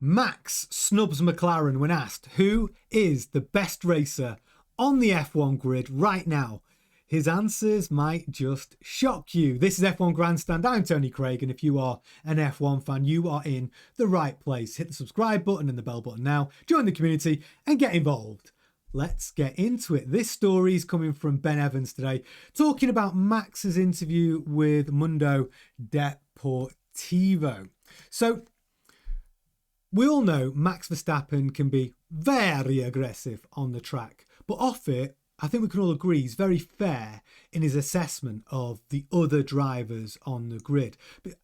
Max Snubs McLaren when asked who is the best racer on the F1 grid right now. His answers might just shock you. This is F1 Grandstand. I'm Tony Craig, and if you are an F1 fan, you are in the right place. Hit the subscribe button and the bell button now. Join the community and get involved. Let's get into it. This story is coming from Ben Evans today, talking about Max's interview with Mundo Deportivo. So, we all know Max Verstappen can be very aggressive on the track, but off it, I think we can all agree he's very fair in his assessment of the other drivers on the grid.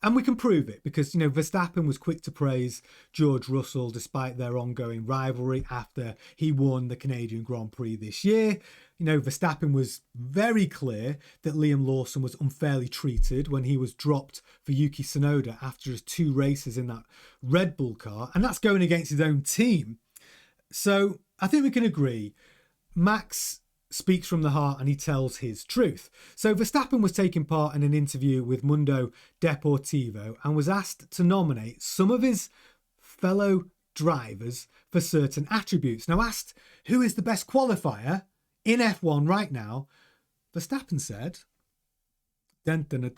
And we can prove it because, Verstappen was quick to praise George Russell despite their ongoing rivalry after he won the Canadian Grand Prix this year. Verstappen was very clear that Liam Lawson was unfairly treated when he was dropped for Yuki Tsunoda after his 2 races in that Red Bull car, and that's going against his own team. So I think we can agree Max speaks from the heart and he tells his truth. So Verstappen was taking part in an interview with Mundo Deportivo and was asked to nominate some of his fellow drivers for certain attributes. Now, asked who is the best qualifier in F1 right now, Verstappen said, dun, dun, dun,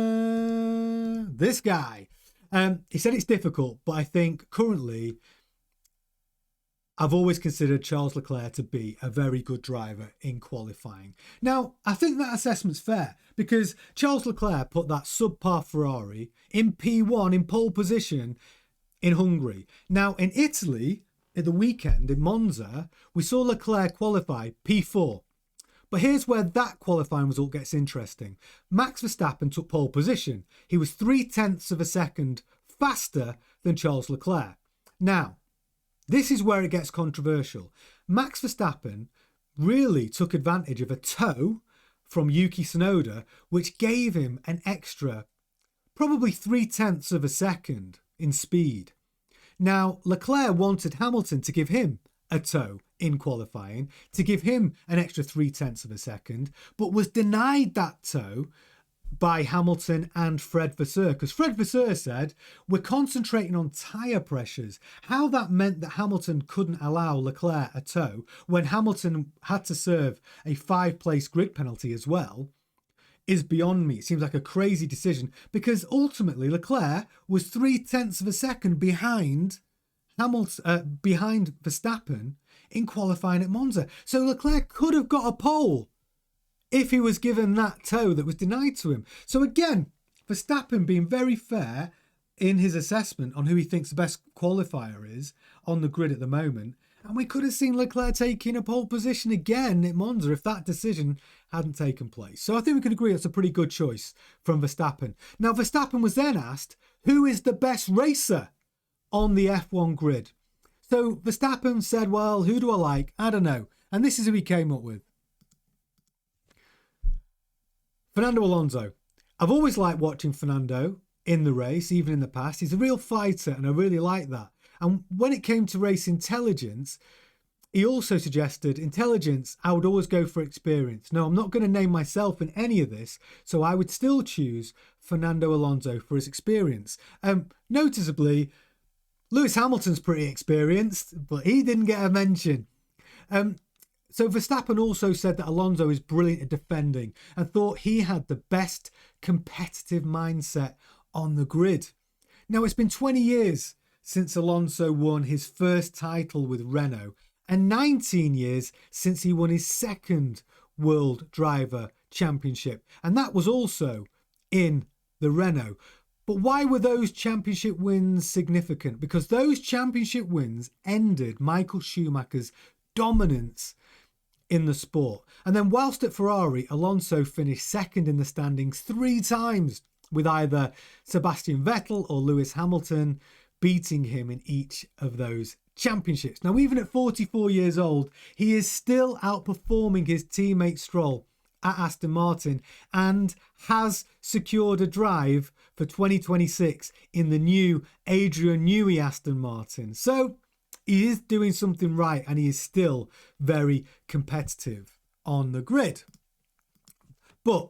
dun, this guy. He said it's difficult, but I think currently I've always considered Charles Leclerc to be a very good driver in qualifying. Now, I think that assessment's fair because Charles Leclerc put that subpar Ferrari in P1 in pole position in Hungary. Now, in Italy, at the weekend in Monza, we saw Leclerc qualify P4. But here's where that qualifying result gets interesting. Max Verstappen took pole position. He was 0.3 of a second faster than Charles Leclerc. Now, this is where it gets controversial. Max Verstappen really took advantage of a tow from Yuki Tsunoda, which gave him an extra, probably 0.3 of a second in speed. Now, Leclerc wanted Hamilton to give him a tow in qualifying, to give him an extra 0.3 of a second, but was denied that tow by Hamilton and Fred Vasseur, because Fred Vasseur said, we're concentrating on tyre pressures. How that meant that Hamilton couldn't allow Leclerc a tow when Hamilton had to serve a 5-place grid penalty as well is beyond me. It seems like a crazy decision because ultimately Leclerc was 0.3 of a second behind behind Verstappen in qualifying at Monza. So Leclerc could have got a pole if he was given that tow that was denied to him. So again, Verstappen being very fair in his assessment on who he thinks the best qualifier is on the grid at the moment. And we could have seen Leclerc taking a pole position again at Monza if that decision hadn't taken place. So I think we can agree that's a pretty good choice from Verstappen. Now, Verstappen was then asked, who is the best racer on the F1 grid? So Verstappen said, well, who do I like? I don't know. And this is who he came up with. Fernando Alonso. I've always liked watching Fernando in the race, even in the past. He's a real fighter and I really like that. And when it came to race intelligence, he also suggested intelligence, I would always go for experience. No, I'm not going to name myself in any of this, so I would still choose Fernando Alonso for his experience. Noticeably, Lewis Hamilton's pretty experienced, but he didn't get a mention. So Verstappen also said that Alonso is brilliant at defending and thought he had the best competitive mindset on the grid. Now, it's been 20 years since Alonso won his first title with Renault and 19 years since he won his second World Driver Championship. And that was also in the Renault. But why were those championship wins significant? Because those championship wins ended Michael Schumacher's dominance in the sport. And then whilst at Ferrari, Alonso finished second in the standings 3 times with either Sebastian Vettel or Lewis Hamilton beating him in each of those championships. Now, even at 44 years old, he is still outperforming his teammate Stroll at Aston Martin and has secured a drive for 2026 in the new Adrian Newey Aston Martin. So he is doing something right and he is still very competitive on the grid. But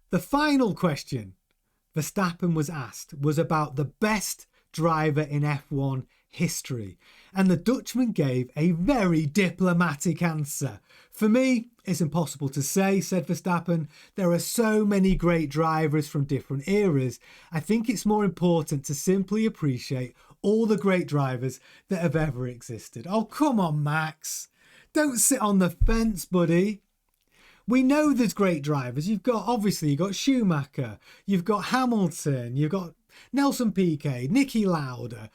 the final question Verstappen was asked was about the best driver in F1 history. And the Dutchman gave a very diplomatic answer. For me, it's impossible to say, said Verstappen. There are so many great drivers from different eras. I think it's more important to simply appreciate all the great drivers that have ever existed. Oh, come on, Max. Don't sit on the fence, buddy. We know there's great drivers. You've got Schumacher, you've got Hamilton, you've got Nelson Piquet, Niki Lauda,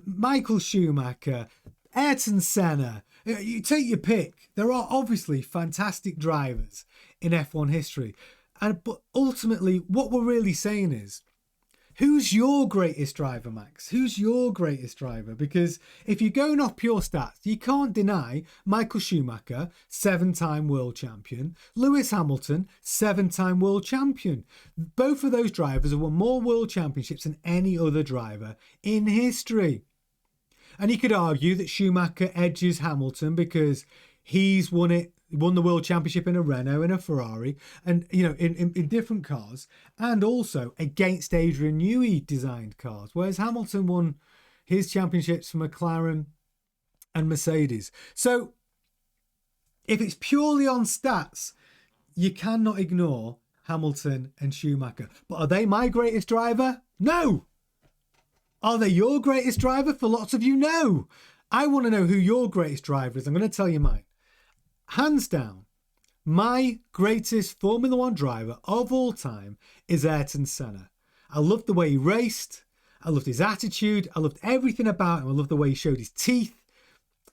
Michael Schumacher, Ayrton Senna. You take your pick. There are obviously fantastic drivers in F1 history. But ultimately, what we're really saying is, who's your greatest driver, Max? Who's your greatest driver? Because if you're going off pure stats, you can't deny Michael Schumacher, 7-time world champion, Lewis Hamilton, 7-time world champion. Both of those drivers have won more world championships than any other driver in history. And you could argue that Schumacher edges Hamilton because he's won the world championship in a Renault and a Ferrari, and in different cars, and also against Adrian Newey designed cars, whereas Hamilton won his championships for McLaren and Mercedes. So if it's purely on stats, you cannot ignore Hamilton and Schumacher. But are they my greatest driver? No. Are they your greatest driver? For lots of you, no. I want to know who your greatest driver is. I'm going to tell you mine. Hands down, my greatest Formula One driver of all time is Ayrton Senna. I loved the way he raced. I loved his attitude. I loved everything about him. I loved the way he showed his teeth,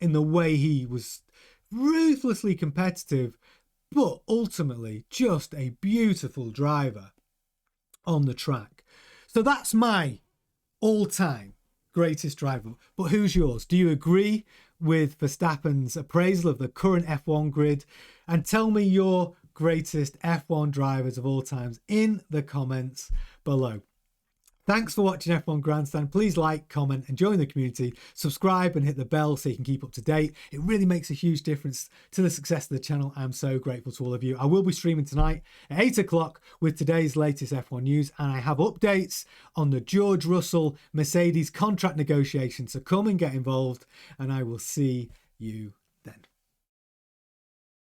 in the way he was ruthlessly competitive, but ultimately just a beautiful driver on the track. So that's my all-time greatest driver. But who's yours? Do you agree with Verstappen's appraisal of the current F1 grid? And tell me your greatest F1 drivers of all times in the comments below. Thanks for watching F1 Grandstand. Please like, comment and join the community. Subscribe and hit the bell so you can keep up to date. It really makes a huge difference to the success of the channel. I'm so grateful to all of you. I will be streaming tonight at 8 o'clock with today's latest F1 news, and I have updates on the George Russell Mercedes contract negotiations. So come and get involved, and I will see you